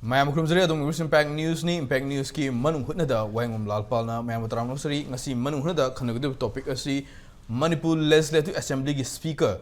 Mayam Krumzari adum Impact News ni Impact News ki Manung Hutna da Wangum Lalpalna Mayam Taram Sari ngasi Manung Hutna da khanagdu topic asi Manipur Legislative Assembly ki speaker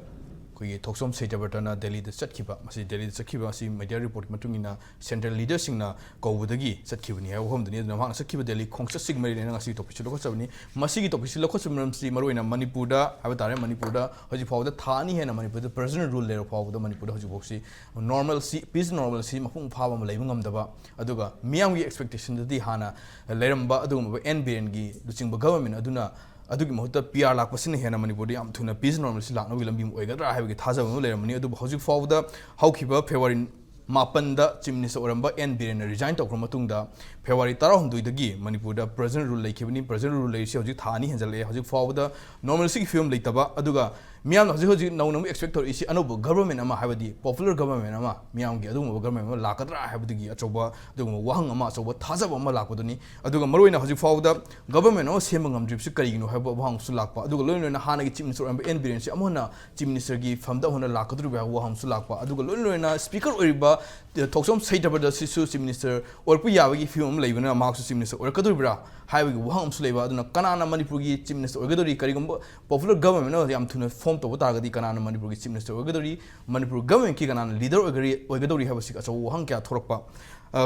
koi thoksom sejabartana Delhi da chatkiba masi Delhi da chatkiba asi media report matungina central leader singna kawudagi chatkibani ha hom dani na hang chatkiba Delhi Khongchat sigmari na ngasi topic lo khochabani masi ki topic lo khochabram si maroina Manipur da haba tare Manipur da hoji fawda thani he na Manipur da personal rule le fawda Manipur da hoji boxi normalcy peace normalcy mapung phaba ma leibang amdaba aduga miyam gi expectation di hana leramba adugum NBN gi duchingba government aduna adugi mahutta PR lakpasina hena Manipur yam thuna peace normalcy lakna wi lambi oigadra haibagi thajabam lermani adu hojik fawda haukiba February Mapanda Chief Minister Oramba NBN resign tokra matungda February 12 dagi Manipur da present rule laikibani present rule laisi hojik thani henjale hojik fawda normalcy ki film laitaba aduga miyam hojik naunam expect tor isi anobu government ama haibadi popular government ama miyam gi adugum government ama lakadra haibadi achoba adugum wahang ama achoba thajaba ama lakpaduni aduga maroina hojik fawda government no semangam drip karigino haiba wahang su lakpa aduga loina hana gi Chief Minister Oramba NBN si amona Chief Minister gi famda hona lakadru ba wahang su lakpa aduga loina speaker oriba Toksom Saitaba Sisu Chief Minister or Puyavagi film Lavana Marks Chief Minister or Kadubra, Highway Waham Slava, Kanana Manipuri Chief Minister or Gadori, Karigumbo, popular government, I'm to form to Watagadi Kanana Manipuri Chief Minister or Gadori, Manipur government Kigan leader or Gadori have a sick as a Wahanka Torpa.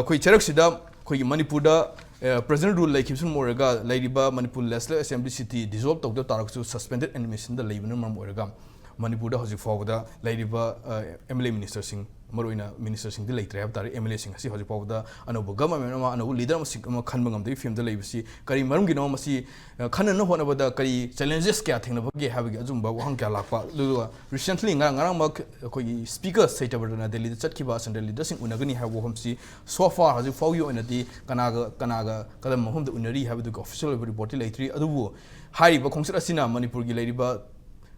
Koi Cheroxida, Koi Manipuda, President rule like Gibson Moraga, Ladyba, Manipur Lesler Assembly City dissolved Dr. Taraksu suspended and mission the Lavan Moragam. Manipur Hosi Fawda, Ladyba, MLA Minister Singh. Maroina Minister Singh later have that MLA Singh si hoji pawda anobu government ma anu leader ma khanbangam dei film da leibsi kari marum gi no masi khanan no hona bada kari challenges kya thengna bage have gi azumba wahang kya lakpa lu recently ngarang ma koi speaker state na Delhi chatkiba central leader sing unagani have wo homsi so far hoji faw yo inati kanaga kadam hom da unari have the official report laitri adubu hari ba Khongchat asina Manipur gi leiriba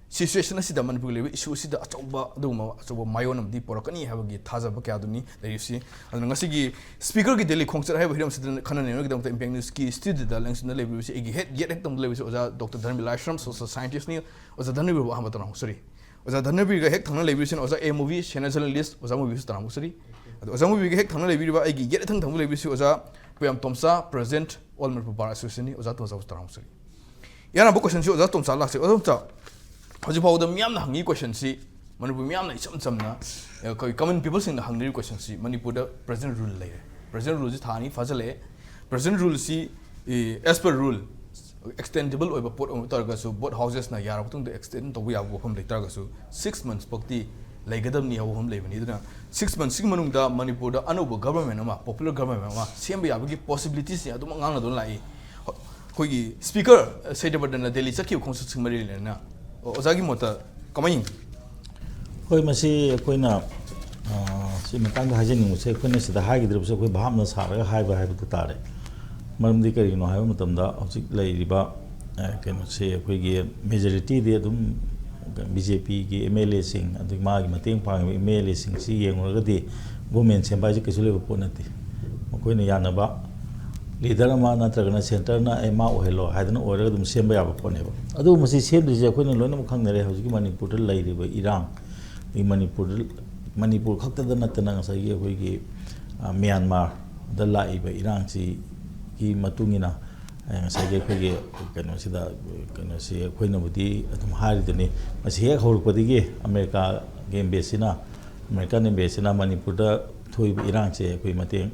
situation asida Manipur level issue asida achoba aduma achoba mayonam di porakani habagi thajaba kya duni leisi aduna ngasi gi speaker gi Delhi Khongchat haiba hiram sidana khana ne gi Impact News ki studio da langs na level si egi head yet tam level oza Dr. Dharmil Ashram social scientist ni oza Dharmil ba hamba tanang sorry oza Dharmil ga hek thangna level sin oza a movie channel journalist oza movie tanang sorry oza movie ga hek thangna level ba egi yet thang level si oza Puyam Tomsa present all Manipur Bar Association ni oza toza tanang sorry yana bo question si oza Tomsa lakse oza Tomsa Hoji Pawda miyam na hangi question si Manipur miyam na isam samna common people sing na hangri question si Manipur da present rule layer present rule si thani fazale present rule si as per rule extendable oiba pot targa su both houses na yara tung da extend to ya go hom later ga su 6 months pakti laigadam ni hom leibani duna 6 months sing manung da Manipur da anobu government ama popular government ama semba yabagi possibilities ya dum ngang na don lai koi speaker say the na Delhi chakhi Khongchat singmari na Ozagi Mota, coming. Koi Masi, Koina, Simatanga Hajin, say, Quinnis, the high drips of Bahamas, high by the Tare. Madam Dicker, you know, I am Tamda, Lady Ba, I can say a quick majority, the BJP, MLA sing, and the Mag Mating Pang, MLA sing, see, and already women, Sambaji Kasuliva Ponati, Mokoina Yanaba. Leader ma na tragana center na ema ohelo haidana order dum semba yaba poneba adu masi semri je koina loina mu khangnare hauji Manipur lai riba irang i Manipur khakta da natana ngasa ye koi gi Myanmar da lai ba irang si ki matungina ngasa ge koi ge kano sida kano si koina budi atum hari dani masi he khol padi ge America ge embassy na American embassy na Manipur da thoi irang che koi mateng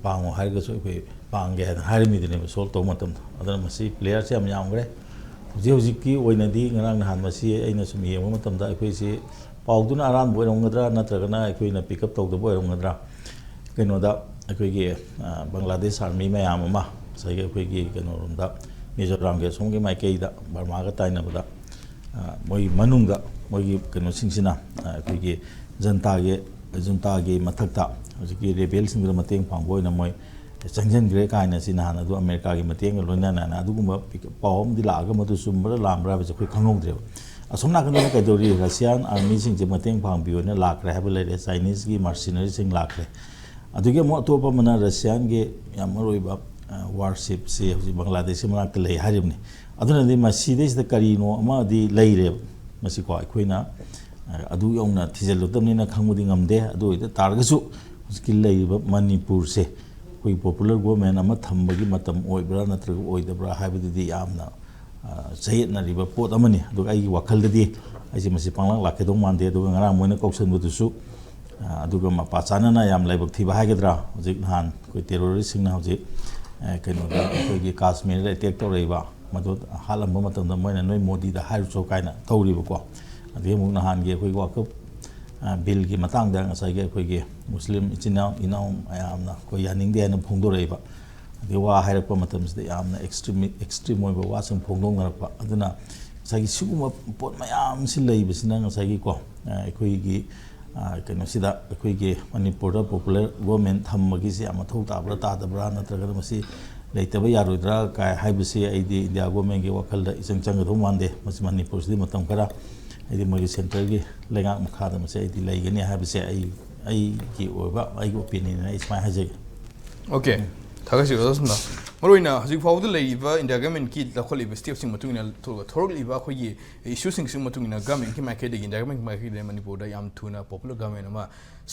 Pang hari gaso koi pang ge hari mi dine sol to matam adana masi player se am yamgre hoji ki oina di ngarang na han masi aina sum yeng matam da koi se pauduna aran boi rongadra natragana koi na pick up to da boi rongadra keno da koi ge Bangladesh army mayam ma sai ge koi ge keno rom da Mizoram ge song ge mai ke da Burma ga tai na da moi manung da moi ge keno singsina koi ge junta ge mathakta Hoji rebel sing the mateng pangboy na moy changjan gre kaina sina na du America gi mateng loina na na du gumba pawm di la ga matu sumbra lambra ba khoi khangong dre asomna kan na ka dori Russian army sing je mateng pang biyo na lak ra habele Chinese gi mercenary sing lak re adu ge mo to pa mana Russian ge yamaroi ba warship se hoji Bangladesh ma ka lei harim ni aduna di masi de the karino ma di lei re masi ko khoina adu yong na thijel dam ni na khangmudi ngamde adu ita targa su ꯍꯧꯖꯤꯛꯀꯤ ꯂꯩꯔꯤꯕ ꯃꯅꯤꯄꯨꯔꯁꯦ ꯑꯩꯈꯣꯏꯒꯤ popular government ꯑꯃ ꯊꯝꯕꯒꯤ ꯃꯇꯝ ꯑꯣꯏꯕ꯭ꯔꯥ ꯅꯠꯇ꯭ꯔꯒ ꯑꯣꯏꯗꯕ꯭ꯔꯥ ꯍꯥꯏꯕꯗꯨꯗꯤ ꯌꯥꯝꯅ ꯆꯌꯦꯠꯅꯔꯤꯕ ꯄꯣꯠ ꯑꯃꯅꯤ ꯑꯗꯨꯒ ꯑꯩꯒꯤ ꯋꯥꯈꯜꯗꯗꯤ ꯑꯩꯁꯦ ꯃꯁꯤ ꯄꯥꯡꯂꯥꯛ ꯂꯥꯛꯀꯗꯧ ꯃꯥꯟꯗꯦ ꯑꯗꯨꯒ ꯉꯔꯥꯡ ꯃꯣꯏꯅ ꯀꯧꯁꯟꯕꯗꯨꯁꯨ ꯑꯗꯨꯒ ꯃꯄꯥ ꯆꯥꯅꯅ ꯌꯥꯝ ꯂꯥꯏꯕꯛ ꯊꯤꯕ ꯍꯥꯏꯒꯗ꯭ꯔꯥ ꯍꯧꯖꯤꯛ ꯅꯍꯥꯟ ꯑꯩꯈꯣꯏ ꯇꯦꯔꯣꯔꯤꯁꯁꯤꯡꯅ ꯍꯧꯖꯤꯛ ꯀꯩꯅꯣꯗ ꯑꯩꯈꯣꯏꯒꯤ ꯀꯥꯁꯃꯤꯔꯗ ꯑꯦꯇꯦꯛ ꯇꯧꯔꯛꯏꯕ ꯃꯗꯨ ꯍꯥꯠꯂꯝꯕ ꯃꯇꯝꯗ ꯃꯣꯏꯅ ꯅꯣꯏ ꯃꯣꯗꯤꯗ ꯍꯥꯏꯔꯨꯆꯣ ꯀꯥꯏꯅ ꯇꯧꯔꯤꯕꯀꯣ ꯑꯗꯒꯤ ꯑꯃꯨꯛ ꯅꯍꯥꯟꯒꯤ ꯑꯩꯈꯣꯏꯒꯤ ꯋꯥꯀꯞ ꯕꯤꯜꯒꯤ ꯃꯇꯥꯡꯗ ꯉꯁꯥꯏꯒꯤ ꯑꯩꯈꯣꯏꯒꯤ ꯃꯨꯁꯂꯤꯝ ꯏꯆꯤꯟ ꯏꯅꯥꯎ ꯃꯌꯥꯝꯅ ꯑꯩꯈꯣꯏ ꯌꯥꯅꯤꯡꯗꯦ ꯍꯥꯏꯅ ꯐꯣꯡꯗꯣꯔꯛꯏꯕ ꯑꯗꯒꯤ ꯋꯥ ꯍꯥꯏꯔꯛꯄ ꯃꯇꯝꯁꯤꯗ ꯌꯥꯝꯅ ꯑꯦꯛꯁꯇ꯭रीम ꯑꯣꯏꯕ ꯋꯥꯁꯤꯡ ꯐꯣꯡꯗꯣꯛꯅꯔꯛꯄ ꯑꯗꯨꯅ ꯉꯁꯥꯏꯒꯤ ꯁꯤꯒꯨꯝꯕ ꯄꯣꯠ ꯃꯌꯥꯝꯁꯤ ꯂꯩꯕꯁꯤꯅ ꯉꯁꯥꯏꯒꯤꯀꯣ ꯑꯩꯈꯣꯏꯒꯤ ꯀꯩꯅꯣꯁꯤꯗ ꯑꯩꯈꯣꯏꯒꯤ ꯃꯅꯤꯄꯨꯔꯗ ꯄꯣꯄꯨꯂꯔ ꯒꯣꯔꯃꯦꯟ ꯊꯝꯕꯒꯤꯁꯤ ꯌꯥꯝ ꯃꯊꯧ ꯇꯥꯕ꯭ꯔꯥ ꯇꯥꯗꯕ꯭ꯔꯥ ꯅꯠꯇ꯭ꯔꯒꯅ ꯃꯁꯤ ꯂꯩꯇꯕ ꯌꯥꯔꯣꯏꯗ꯭ꯔꯥ ꯀꯥꯏ ꯍꯥꯏꯕꯁꯤ ꯑꯩꯗꯤ ꯏꯟꯗꯤꯌꯥ ꯒꯣꯔꯃꯦꯟꯒꯤ ꯋꯥꯈꯜꯗ ꯏꯆꯪ ꯆꯪꯒꯗꯧ ꯃꯥꯟꯗꯦ ꯃꯁꯤ ꯃꯅꯤꯄꯨꯔꯁꯤꯗꯤ ꯃꯇꯝ ꯈꯔ ꯍꯥꯏꯗꯤ ꯃꯣꯏꯒꯤ ꯁꯦꯟꯇꯔꯒꯤ ꯂꯩꯉꯥꯛ ꯃꯈꯥꯗ ꯃꯁꯤ ꯑꯩꯗꯤ ꯂꯩꯒꯅꯤ ꯍꯥꯏꯕꯁꯦ ꯑꯩꯒꯤ ꯑꯣꯏꯕ ꯑꯩꯒꯤ ꯑꯣꯄꯤꯅꯤꯌꯟ ꯑꯩ ꯁꯨꯃꯥꯏꯅ ꯍꯥꯏꯖꯒꯦ ꯑꯣꯀꯦ ꯊꯥꯒꯠꯆꯔꯤ ꯑꯣꯖꯥꯁꯤꯡꯅ ꯃꯔꯨꯑꯣꯏꯅ ꯍꯧꯖꯤꯛ ꯐꯥꯎꯕꯗ ꯂꯩꯔꯤꯕ ꯏꯟꯗꯤꯌꯥ ꯒꯚꯔꯟꯃꯦꯟꯠꯀꯤ ꯂꯧꯈꯠꯂꯤꯕ ꯁ꯭ꯇꯦꯞꯁꯤꯡ ꯃꯇꯨꯡ ꯏꯟꯅ ꯊꯣꯔꯛꯂꯤꯕ ꯑꯩꯈꯣꯏꯒꯤ ꯏꯁꯨꯁꯤꯡꯁꯤꯒꯤ ꯃꯇꯨꯡ ꯏꯟꯅ ꯒꯚꯔꯟꯃꯦꯟꯠꯀꯤ ꯃꯥꯏꯀꯩꯗꯒꯤ ꯏꯟꯗꯤꯌꯥ ꯒꯚꯔꯟꯃꯦꯟꯠꯀꯤ ꯃꯥꯏꯀꯩꯗꯒꯤ ꯃꯅꯤꯄꯨꯔꯗ ꯌꯥꯝ ꯊꯨꯅ ꯄꯣꯄꯨꯂꯔ ꯒꯚꯔꯟꯃꯦꯟꯠ ꯑꯃ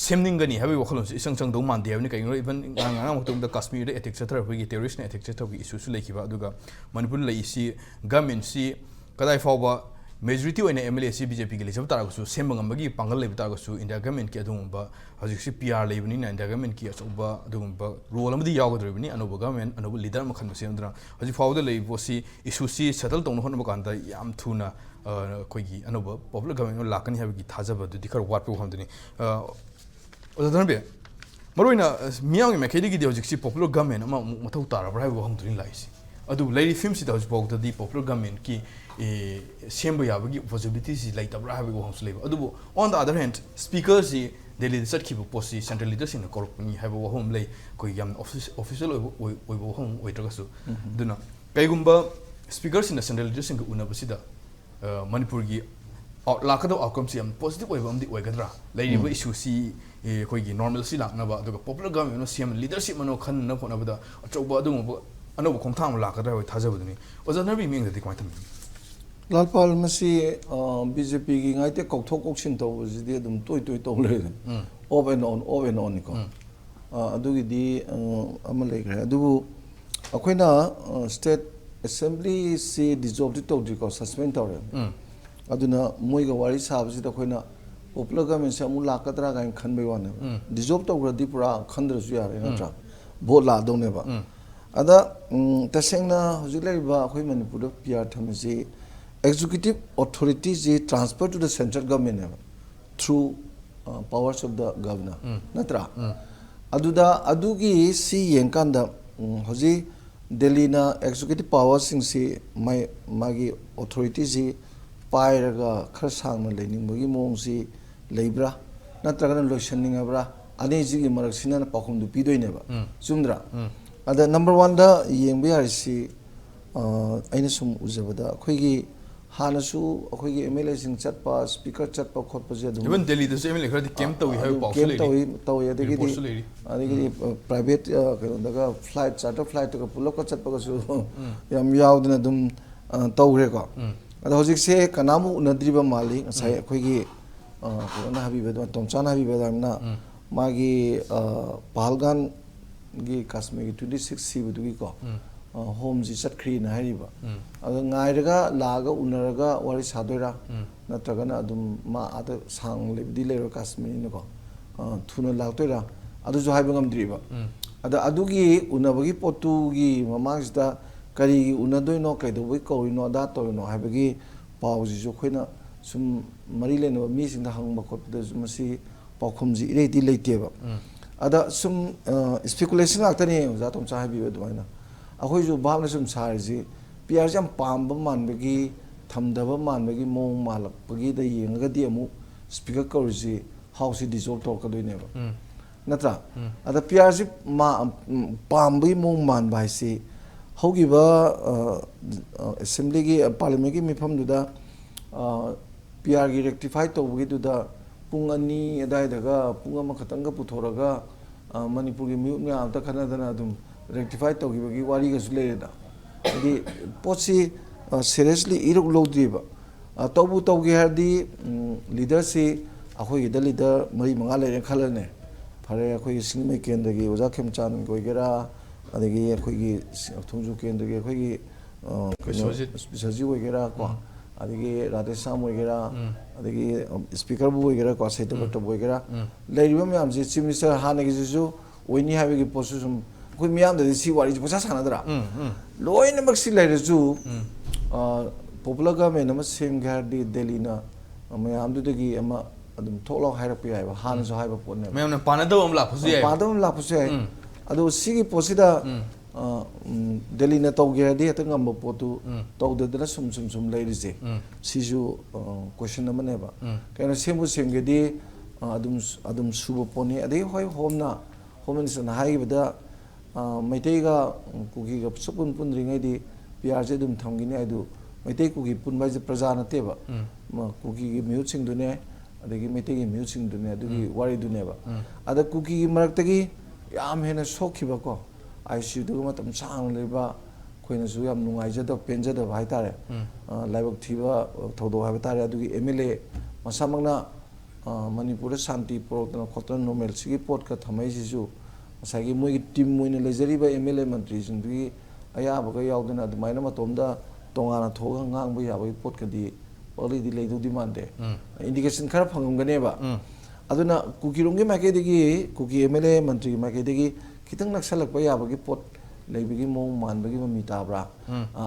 ꯁꯦꯝꯅꯤꯡꯒꯅꯤ ꯍꯥꯏꯕꯒꯤ ꯋꯥꯈꯜꯂꯣꯟꯁꯤ ꯏꯆꯪ ꯆꯪꯗꯧ ꯃꯥꯟꯗꯦ ꯍꯥꯏꯕꯅꯤ ꯀꯩꯒꯤꯅꯣ ꯏꯚꯟ ꯉꯔꯥꯡ ꯃꯇꯨꯡꯗ ꯀꯥꯁꯃꯤꯔꯗ ꯑꯦꯇꯦꯛ ꯆꯠꯊꯔꯛꯄꯒꯤ ꯇꯦꯔꯣꯔꯤꯁꯅ ꯑꯦꯇꯦꯛ ꯆꯠꯊꯕꯒꯤ ꯏꯁꯨꯁꯨ ꯂꯩꯈꯤꯕ ꯑꯗꯨꯒ ꯃꯅꯤꯄꯨꯔꯗ ꯂꯩꯔꯤꯁꯤ ꯒꯚꯔꯟꯃꯦꯟꯠꯁꯤ ꯀꯗꯥꯏ ꯐꯥꯎꯕ ꯃꯦꯖꯣꯔꯤꯇꯤ ꯑꯣꯏꯅ ꯑꯦꯝ ꯑꯦꯜ ꯑꯦꯁꯤ ꯕꯤꯖꯦꯄꯤꯒꯤ ꯂꯩꯖꯕ ꯇꯥꯔꯒꯁꯨ ꯁꯦꯝꯕ ꯉꯝꯕꯒꯤ ꯄꯥꯡꯒꯜ ꯂꯩꯕ ꯇꯥꯔꯒꯁꯨ ꯏꯟꯗꯤꯌꯥ ꯒꯚꯔꯟꯃꯦꯟꯠꯀꯤ ꯑꯗꯨꯒꯨꯝꯕ ꯍꯧꯖꯤꯛꯁꯤ ꯄꯤ ꯑꯥꯔ ꯂꯩꯕꯅꯤꯅ ꯏꯟꯗꯤꯌꯥ ꯒꯚꯔꯟꯃꯦꯟꯠꯀꯤ ꯑꯆꯧꯕ ꯑꯗꯨꯒꯨꯝꯕ ꯔꯣꯜ ꯑꯃꯗꯤ ꯌꯥꯎꯒꯗꯧꯔꯤꯕꯅꯤ ꯑꯅꯧꯕ ꯒꯚꯔꯟꯃꯦꯟꯠ ꯑꯅꯧꯕ ꯂꯤꯗꯔ ꯑꯃ ꯈꯟꯕ ꯁꯦꯝꯗꯨꯅ ꯍꯧꯖꯤꯛ ꯐꯥꯎꯕꯗ ꯂꯩꯔꯤꯕ ꯄꯣꯠꯁꯤ ꯏꯁꯨꯁꯤ ꯁꯦꯇꯜ ꯇꯧꯅ ꯍꯣꯠꯅꯕ ꯀꯥꯟꯗ ꯌꯥꯝ ꯊꯨꯅ ꯑꯩꯈꯣꯏꯒꯤ ꯑꯅꯧꯕ ꯄꯣꯄꯨꯂꯔ ꯒꯚꯔꯟꯃꯦꯟꯠ ꯑꯃ ꯂꯥꯛꯀꯅꯤ ꯍꯥꯏꯕꯒꯤ ꯊꯥꯖꯕꯗꯨꯗꯤ ꯈꯔ ꯋꯥꯠꯄ ꯋꯥꯐꯝꯗꯨꯅꯤ ꯑꯣꯖꯥ ꯙꯔꯃꯕꯤ ꯃꯔꯨꯑꯣꯏꯅ ꯃꯤꯌꯥꯝꯒꯤ ꯃꯥꯏꯀꯩꯗꯒꯤꯗꯤ ꯍꯧꯖꯤꯛꯁꯤ ꯄꯣꯄꯨꯂꯔ ꯒꯚꯔꯟꯃꯦꯟꯠ ꯑꯃ ꯑꯃꯨꯛ ꯃꯊꯧ ꯇꯥꯔꯕ꯭ꯔꯥ ꯍꯥꯏꯕ ꯋꯥꯍꯪꯗꯨꯅꯤ ꯂꯥꯛꯏꯁꯤ ꯑꯗꯨꯕꯨ ꯂꯩꯔꯤꯕ ꯐꯤꯕꯝꯁꯤꯗ ꯍꯧꯖꯤꯛꯐꯥꯎꯗꯗꯤ ꯄꯣꯄꯨꯂꯔ ꯒꯚꯔꯟꯃꯦꯟꯠꯀꯤ ꯁꯦꯝꯕ ꯌꯥꯕꯒꯤ ꯄꯣꯁꯤꯕꯤꯂꯤꯇꯤꯁꯤ ꯂꯩꯇꯕ꯭ꯔꯥ ꯍꯥꯏꯕꯒꯤ ꯋꯥꯍꯪꯁꯨ ꯂꯩꯕ ꯑꯗꯨꯕꯨ ꯑꯣꯟ ꯗ ꯑꯗꯔ ꯍꯦꯟ ꯁ꯭ꯄꯤꯀꯔꯁꯤ ꯗꯦꯜꯂꯤꯗ ꯆꯠꯈꯤꯕ ꯄꯣꯠꯁꯤ ꯁꯦꯟꯇ꯭ꯔꯦꯜ ꯂꯤꯗꯔꯁꯤꯡꯅ ꯀꯧꯔꯛꯄꯅꯤ ꯍꯥꯏꯕ ꯋꯥꯐꯝ ꯑꯃ ꯂꯩ ꯑꯩꯈꯣꯏ ꯌꯥꯝꯅ ꯑꯣꯐꯤꯁꯤꯌꯦꯜ ꯑꯣꯏꯕ ꯋꯥꯐꯝ ꯑꯣꯏꯗ꯭ꯔꯒꯁꯨ ꯑꯗꯨꯅ ꯀꯩꯒꯨꯝꯕ ꯁ꯭ꯄꯤꯀꯔꯁꯤꯡꯅ ꯁꯦꯟꯇ꯭ꯔꯦꯜ ꯂꯤꯗꯔꯁꯤꯡꯒ ꯎꯅꯕꯁꯤꯗ ꯃꯅꯤꯄꯨꯔꯒꯤ ꯂꯥꯛꯀꯗꯕ ꯑꯥꯎꯠꯀꯝꯁꯤ ꯌꯥꯝ ꯄꯣꯖꯤꯇꯤቭ ꯑꯣꯏꯕ ꯑꯃꯗꯤ ꯑꯣꯏꯒꯗ꯭ꯔꯥ ꯂꯩꯔꯤꯕ ꯏꯁꯨꯁꯤ ꯑꯩꯈꯣꯏꯒꯤ ꯅꯣꯔꯃꯦꯜꯁꯤ ꯂꯥꯛꯅꯕ ꯑꯗꯨꯒ ꯄꯣꯄꯨꯂꯔ ꯒꯚꯔꯟꯃꯦꯟꯠ ꯑꯃ ꯁꯦꯝꯕ ꯂꯤꯗꯔꯁꯤꯞ ꯑꯃ ꯈꯟꯅꯕ ꯍꯣꯠꯅꯕꯗ ꯑꯆꯧꯕ ꯑꯗꯨꯒꯨꯝꯕ ꯑꯅꯧꯕ ꯈꯣꯡꯊꯥꯡ ꯑꯃ ꯂꯥꯛꯀꯗ꯭ꯔꯥ ꯍꯥꯏꯕ ꯊꯥꯖꯕꯗꯨꯅꯤ ꯑꯣꯖꯥ ꯙꯔꯃꯕꯤ ꯃꯤꯡꯗꯗꯤ ꯀꯃꯥꯏꯅ ꯊꯝꯕꯤꯒꯦ ꯂꯥꯜꯄꯥꯜ ꯃꯁꯤ ꯕꯤꯖꯦꯄꯤꯒꯤ ꯉꯥꯏꯇ ꯀꯧꯊꯣꯛ ꯀꯧꯁꯤꯟ ꯇꯧꯕꯁꯤꯗꯤ ꯑꯗꯨꯝ ꯇꯣꯏ ꯇꯧ ꯂꯩꯔꯦ ꯑꯣꯐ ꯑꯦꯟ ꯑꯣꯟꯅꯤꯀꯣ ꯑꯗꯨꯒꯤꯗꯤ ꯑꯃ ꯂꯩꯈ꯭ꯔꯦ ꯑꯗꯨꯕꯨ ꯑꯩꯈꯣꯏꯅ ꯁ꯭ꯇꯦꯠ ꯑꯦꯁꯦꯝꯕ꯭ꯂꯤꯁꯤ ꯗꯤꯖꯣꯜꯚꯇꯤ ꯇꯧꯗ꯭ꯔꯤꯀꯣ ꯁꯁꯄꯦꯟ ꯇꯧꯔꯦ ꯑꯗꯨꯅ ꯃꯣꯏꯒ ꯋꯥꯔꯤ ꯁꯥꯕꯁꯤꯗ ꯑꯩꯈꯣꯏꯅ ꯄꯣꯄꯨꯂꯔ ꯒꯚꯔꯟꯃꯦꯟꯠꯁꯦ ꯑꯃꯨꯛ ꯂꯥꯛꯀꯗ꯭ꯔꯥ ꯀꯥꯏꯅ ꯈꯟꯕꯩ ꯋꯥꯅꯦꯕ ꯗꯤꯖꯣꯜꯚ ꯇꯧꯈ꯭ꯔꯗꯤ ꯄꯨꯔꯥ ꯈꯟꯗ꯭ꯔꯁꯨ ꯌꯥꯔꯦ ꯅꯠꯇ꯭ꯔꯥ ꯚꯣꯠ ꯂꯥꯛꯗꯧꯅꯦꯕ ꯑꯗ ꯇꯁꯦꯡꯅ ꯍꯧꯖꯤꯛ ꯂꯩꯔꯤꯕ ꯑꯩꯈꯣꯏ ꯃꯅꯤꯄꯨꯔꯗ ꯄꯤ ꯑꯥꯔ ꯊꯝꯃꯤꯁꯤ executive authorities is transferred to the central government through powers of the governor natra aduda adugi si yenkanda hoji delhi na executive powers sing si magi authorities si pairaga khar sangna lening bagi mong si leibra natra kana loisaning abra ani ji gi marak sinana pakhum du pidoine ba chumdra ada number 1 da yengbe yarisi aina sum ujabada akhoi ꯍꯥꯟꯅꯁꯨ ꯑꯩꯈꯣꯏꯒꯤ M L ꯑꯦꯁꯤꯡ ꯆꯠꯄ speaker ꯆꯠꯄ ꯈꯣꯠꯄꯁꯦ ꯑꯗꯨꯝ even ꯗꯦꯜꯂꯤꯗꯁꯨ M L A ꯈꯔꯗꯤ ꯀꯦꯝ ꯇꯧꯏ ꯍꯥꯏꯕ ꯄꯥꯎꯁꯨ ꯂꯩꯔꯤ ꯇꯧꯏ ꯑꯗꯒꯤꯗꯤ ꯄ꯭ꯔꯥꯏꯚꯦꯠ ꯀꯩꯅꯣꯗꯒ ꯐ꯭ꯂꯥꯏꯠ ꯆꯥꯔꯇꯔ ꯐ꯭ꯂꯥꯏꯠꯇꯒ ꯄꯨꯂꯞꯀ ꯆꯠꯄꯒꯁꯨ ꯌꯥꯝ ꯌꯥꯎꯗꯅ ꯑꯗꯨꯝ ꯇꯧꯈ꯭ꯔꯦꯀꯣ ꯑꯗꯣ ꯍꯧꯖꯤꯛꯁꯦ ꯀꯅꯥꯃꯨꯛ ꯎꯅꯗ꯭ꯔꯤꯕ ꯃꯥꯜꯂꯤ ꯉꯁꯥꯏ ꯑꯩꯈꯣꯏꯒꯤ ꯀꯩꯅꯣꯅ ꯍꯥꯏꯕꯤꯕ ꯇꯣꯝꯆꯥꯅ ꯍꯥꯏꯕꯤꯕꯗꯅ ꯃꯥꯒꯤ ꯄꯍꯜꯒꯥꯟꯒꯤ ꯀꯥꯁꯃꯤꯔꯒꯤ 26 ꯁꯤꯕꯗꯨꯒꯤꯀꯣ ꯍꯣꯝꯁꯤ ꯆꯠꯈ꯭ꯔꯤꯅ ꯍꯥꯏꯔꯤꯕ ꯑꯗꯣ ꯉꯥꯏꯔꯒ ꯂꯥꯛꯑꯒ ꯎꯅꯔꯒ ꯋꯥꯔꯤ ꯁꯥꯗꯣꯏꯔꯥ ꯅꯠꯇ꯭ꯔꯒꯅ ꯑꯗꯨꯝ ꯃꯥ ꯑꯥꯗ ꯁꯥꯡ ꯂꯩꯕꯗꯤ ꯂꯩꯔꯣꯏ ꯀꯥꯁꯃꯤꯔꯅꯀꯣ ꯊꯨꯅ ꯂꯥꯛꯇꯣꯏꯔꯥ ꯑꯗꯨꯁꯨ ꯍꯥꯏꯕ ꯉꯝꯗ꯭ꯔꯤꯕ ꯑꯗ ꯑꯗꯨꯒꯤ ꯎꯅꯕꯒꯤ ꯄꯣꯠꯇꯨꯒꯤ ꯃꯃꯥꯡꯁꯤꯗ ꯀꯔꯤꯒꯤ ꯎꯅꯗꯣꯏꯅꯣ ꯀꯩꯗꯧꯕꯩ ꯀꯧꯔꯤꯅꯣ ꯑꯗꯥ ꯇꯧꯔꯤꯅꯣ ꯍꯥꯏꯕꯒꯤ ꯄꯥꯎꯁꯤꯁꯨ ꯑꯩꯈꯣꯏꯅ ꯁꯨꯝ ꯃꯔꯤ ꯂꯩꯅꯕ ꯃꯤꯁꯤꯡꯗ ꯍꯪꯕ ꯈꯣꯠꯄꯗꯁꯨ ꯃꯁꯤ ꯄꯥꯎꯈꯨꯝꯁꯤ ꯏꯔꯩꯗꯤ ꯂꯩꯇꯦꯕ ꯑꯗ ꯁꯨꯝ ꯁ꯭ꯄꯦꯀꯨꯂꯦꯁꯟ ꯉꯥꯛꯇꯅꯤ ꯑꯣꯖꯥ ꯇꯣꯝꯆꯥ ꯍꯥꯏꯕꯤꯕ ꯑꯗꯨꯃꯥꯏꯅ ꯑꯩꯈꯣꯏꯁꯨ ꯚꯥꯞꯅ ꯁꯨꯝ ꯁꯥꯔꯤꯁꯤ ꯄꯤ ꯑꯥꯔꯁꯤ ꯌꯥꯝ ꯄꯥꯝꯕ ꯃꯥꯟꯕꯒꯤ ꯊꯝꯗꯕ ꯃꯥꯟꯕꯒꯤ ꯃꯑꯣꯡ ꯃꯥꯜꯂꯛꯄꯒꯤꯗ ꯌꯦꯡꯉꯒꯗꯤ ꯑꯃꯨꯛ ꯁ꯭ꯄꯤꯀꯔ ꯀꯧꯔꯤꯁꯤ ꯍꯥꯎꯁꯤ ꯗꯤꯖꯣꯜቭ ꯇꯧꯔꯛꯀꯗꯣꯏꯅꯦꯕ ꯅꯠꯇ꯭ꯔꯥ ꯑꯗ ꯄꯤ ꯑꯥꯔꯁꯤ ꯄꯥꯝꯕꯒꯤ ꯃꯑꯣꯡ ꯃꯥꯟꯕ ꯍꯥꯏꯁꯤ ꯍꯧꯈꯤꯕ ꯑꯦꯁꯦꯝꯕ꯭ꯂꯤꯒꯤ ꯄꯥꯔꯂꯤꯌꯥꯃꯦꯟꯠꯀꯤ ꯃꯤꯐꯝꯗꯨꯗ ꯄꯤ ꯑꯥꯔꯒꯤ ꯔꯦꯛꯇꯤꯐꯥꯏ ꯇꯧꯕꯒꯤꯗꯨꯗ ꯄꯨꯡ 2 ꯑꯗꯨꯋꯥꯏꯗꯒ ꯄꯨꯡ 1 ꯈꯛꯇꯪꯒ ꯄꯨꯊꯣꯔꯒ ꯃꯅꯤꯄꯨꯔꯒꯤ ꯃꯤꯍꯨꯠ ꯃꯌꯥꯝ ꯑꯝꯇ ꯈꯟꯅꯗꯅ ꯑꯗꯨꯝ ꯔꯦꯛꯇꯤꯐꯥꯏ ꯇꯧꯈꯤꯕꯒꯤ ꯋꯥꯔꯤꯒꯁꯨ ꯂꯩꯔꯦꯗ ꯍꯥꯏꯗꯤ ꯄꯣꯠꯁꯤ ꯁꯦꯔꯤꯌꯁꯂꯤ ꯏꯔꯨꯛ ꯂꯧꯗ꯭ꯔꯤꯕ ꯇꯧꯕꯨ ꯇꯧꯒꯦ ꯍꯥꯏꯔꯗꯤ ꯂꯤꯗꯔꯁꯤ ꯑꯩꯈꯣꯏꯒꯤꯗ ꯂꯤꯗꯔ 3-5 ꯂꯩꯔꯦ ꯈꯜꯂꯅꯦ ꯐꯔꯦ ꯑꯩꯈꯣꯏꯒꯤ ꯁꯤꯡꯃꯩ ꯀꯦꯟꯗ꯭ꯔꯒꯤ ꯑꯣꯖꯥ ꯈꯦꯝꯆꯥꯟ ꯑꯣꯏꯒꯦꯔꯥ ꯑꯗꯒꯤ ꯑꯩꯈꯣꯏꯒꯤ ꯊꯣꯡꯖꯨ ꯀꯦꯟꯗ꯭ꯔꯒꯤ ꯑꯩꯈꯣꯏꯒꯤ ꯕꯤꯁ꯭ꯋꯖꯤꯠ ꯑꯣꯏꯒꯦꯔꯥ ꯀꯣ ꯑꯗꯒꯤ ꯔꯥꯙꯦꯁ꯭ꯌꯥꯝ ꯑꯣꯏꯒꯦꯔꯥ ꯑꯗꯒꯤ ꯁ꯭ꯄꯤꯀꯔꯕꯨ ꯑꯣꯏꯒꯦꯔꯥ ꯀꯣ ꯁꯩꯇꯕꯇꯕꯨ ꯑꯣꯏꯒꯦꯔꯥ ꯂꯩꯔꯤꯕ ꯃꯌꯥꯝꯁꯦ ꯆꯤꯐ ꯃꯤꯅꯤꯁꯇꯔ ꯍꯥꯟꯅꯒꯤꯁꯤꯁꯨ ꯑꯣꯏꯅꯤ ꯍꯥꯏꯕꯒꯤ ꯄꯣꯠꯁꯨ ꯁꯨꯝ ꯑꯩꯈꯣꯏ ꯃꯤꯌꯥꯝꯗꯗꯤ ꯁꯤ ꯋꯥꯔꯤꯁꯤ ꯄꯩꯁꯥ ꯁꯥꯟꯅꯗ꯭ꯔꯥ ꯂꯣꯏꯅꯃꯛ ꯁꯤ ꯂꯩꯔꯁꯨ ꯄꯣꯄꯨꯂꯔ ꯒꯚꯔꯟꯃꯦꯟꯠ ꯑꯃ ꯁꯦꯝꯒꯦ ꯍꯥꯏꯔꯗꯤ ꯗꯦꯜꯂꯤꯅ ꯃꯌꯥꯝꯗꯨꯗꯒꯤ ꯑꯃ ꯑꯗꯨꯝ ꯊꯣꯛꯂꯥꯎ ꯍꯥꯏꯔꯛꯄ ꯌꯥꯏꯕ ꯍꯥꯟꯅꯁꯨ ꯍꯥꯏꯕ ꯄꯣꯠꯅꯦꯕ ꯃꯌꯥꯝꯅ ꯄꯥꯅꯗꯕ ꯑꯃ ꯂꯥꯛꯄꯁꯨ ꯌꯥꯏ ꯄꯥꯗꯕ ꯑꯃ ꯂꯥꯛꯄꯁꯨ ꯌꯥꯏ ꯑꯗꯣ ꯁꯤꯒꯤ ꯄꯣꯠꯁꯤꯗ ꯗꯦꯜꯂꯤꯅ ꯇꯧꯒꯦ ꯍꯥꯏꯔꯗꯤ ꯍꯦꯛꯇ ꯉꯝꯕ ꯄꯣꯠꯇꯨ ꯇꯧꯗꯗꯅ ꯁꯨꯝ ꯂꯩꯔꯤꯁꯦ ꯁꯤꯁꯨ ꯀꯣꯏꯁꯟ ꯑꯃꯅꯦꯕ ꯀꯩꯅꯣ ꯁꯦꯝꯕꯨ ꯁꯦꯝꯒꯦꯗꯤ ꯑꯗꯨꯝ ꯁꯨꯕ ꯄꯣꯠꯅꯤ ꯑꯗꯒꯤ ꯍꯣꯏ ꯍꯣꯝ ꯃꯤꯅꯤꯁꯇꯔꯅ ꯍꯥꯏꯈꯤꯕꯗ ꯃꯩꯇꯩꯒ ꯀꯨꯀꯤꯒ ꯁꯨꯄꯨꯟ ꯄꯨꯟꯗ꯭ꯔꯤꯉꯩꯗꯤ ꯄꯤꯌꯥꯔꯁꯦ ꯑꯗꯨꯝ ꯊꯝꯈꯤꯅꯤ ꯑꯗꯨ ꯃꯩꯇꯩ ꯀꯨꯀꯤ ꯄꯨꯟꯕ ꯍꯥꯏꯁꯦ ꯄ꯭ꯔꯖꯥ ꯅꯠꯇꯦꯕ ꯀꯨꯀꯤꯒꯤ ꯃꯤꯍꯨꯠꯁꯤꯡꯗꯨꯅꯦ ꯑꯗꯒꯤ ꯃꯩꯇꯩꯒꯤ ꯃꯤꯍꯨꯠꯁꯤꯡꯗꯨꯅꯦ ꯑꯗꯨꯒꯤ ꯋꯥꯔꯤꯗꯨꯅꯦꯕ ꯑꯗ ꯀꯨꯀꯤꯒꯤ ꯃꯔꯛꯇꯒꯤ ꯌꯥꯝ ꯍꯦꯟꯅ ꯁꯣꯛꯈꯤꯕꯀꯣ ICUꯗꯨꯒ ꯃꯇꯝ ꯁꯥꯡꯅ ꯂꯩꯕ ꯑꯩꯈꯣꯏꯅꯁꯨ ꯌꯥꯝ ꯅꯨꯡꯉꯥꯏꯖꯗꯕ ꯄꯦꯟꯖꯗꯕ ꯍꯥꯏꯇꯥꯔꯦ ꯂꯥꯏꯕꯛ ꯊꯤꯕ ꯊꯧꯗꯣꯛ ꯍꯥꯏꯕ ꯇꯥꯔꯦ ꯑꯗꯨꯒꯤ MLA ꯃꯁꯥꯃꯛꯅ ꯃꯅꯤꯄꯨꯔꯗ ꯁꯥꯟꯇꯤ ꯄꯨꯔꯛꯇꯅ ꯈꯣꯠꯇꯅ ꯅꯣꯔꯃꯦꯜ ꯁꯤꯒꯤ ꯄꯣꯠꯀ ꯊꯝꯃꯛꯏꯁꯤꯁꯨ ꯉꯁꯥꯏꯒꯤ ꯃꯣꯏꯒꯤ ꯇꯤꯝ ꯑꯣꯏꯅ ꯂꯩꯖꯔꯤꯕ MLA ꯃꯟꯇ꯭ꯔꯤꯁꯤꯡꯗꯨꯒꯤ ꯑꯌꯥꯕꯒ ꯌꯥꯎꯗꯅ ꯑꯗꯨꯃꯥꯏꯅ ꯃꯇꯣꯝꯗ ꯇꯣꯉꯥꯟꯅ ꯊꯣꯛꯑꯒ ꯉꯥꯡꯕ ꯌꯥꯕꯒꯤ ꯄꯣꯠꯀꯗꯤ ꯄꯣꯠꯂꯤꯗꯤ ꯂꯩꯗꯧꯗꯤ ꯃꯥꯟꯗꯦ ꯏꯟꯗꯤꯀꯦꯁꯟ ꯈꯔ ꯐꯪꯉꯝꯒꯅꯦꯕ ꯑꯗꯨꯅ ꯀꯨꯀꯤꯔꯣꯝꯒꯤ ꯃꯥꯏꯀꯩꯗꯒꯤ ꯀꯨꯀꯤ MLA ꯃꯟꯇ꯭ꯔꯤꯒꯤ ꯃꯥꯏꯀꯩꯗꯒꯤ ꯈꯤꯇꯪ ꯅꯛꯁꯜꯂꯛꯄ ꯌꯥꯕꯒꯤ ꯄꯣꯠ ꯂꯩꯕꯒꯤ ꯃꯑꯣꯡ ꯃꯥꯟꯕꯒꯤ ꯃꯃꯤ ꯇꯥꯕ꯭ꯔꯥ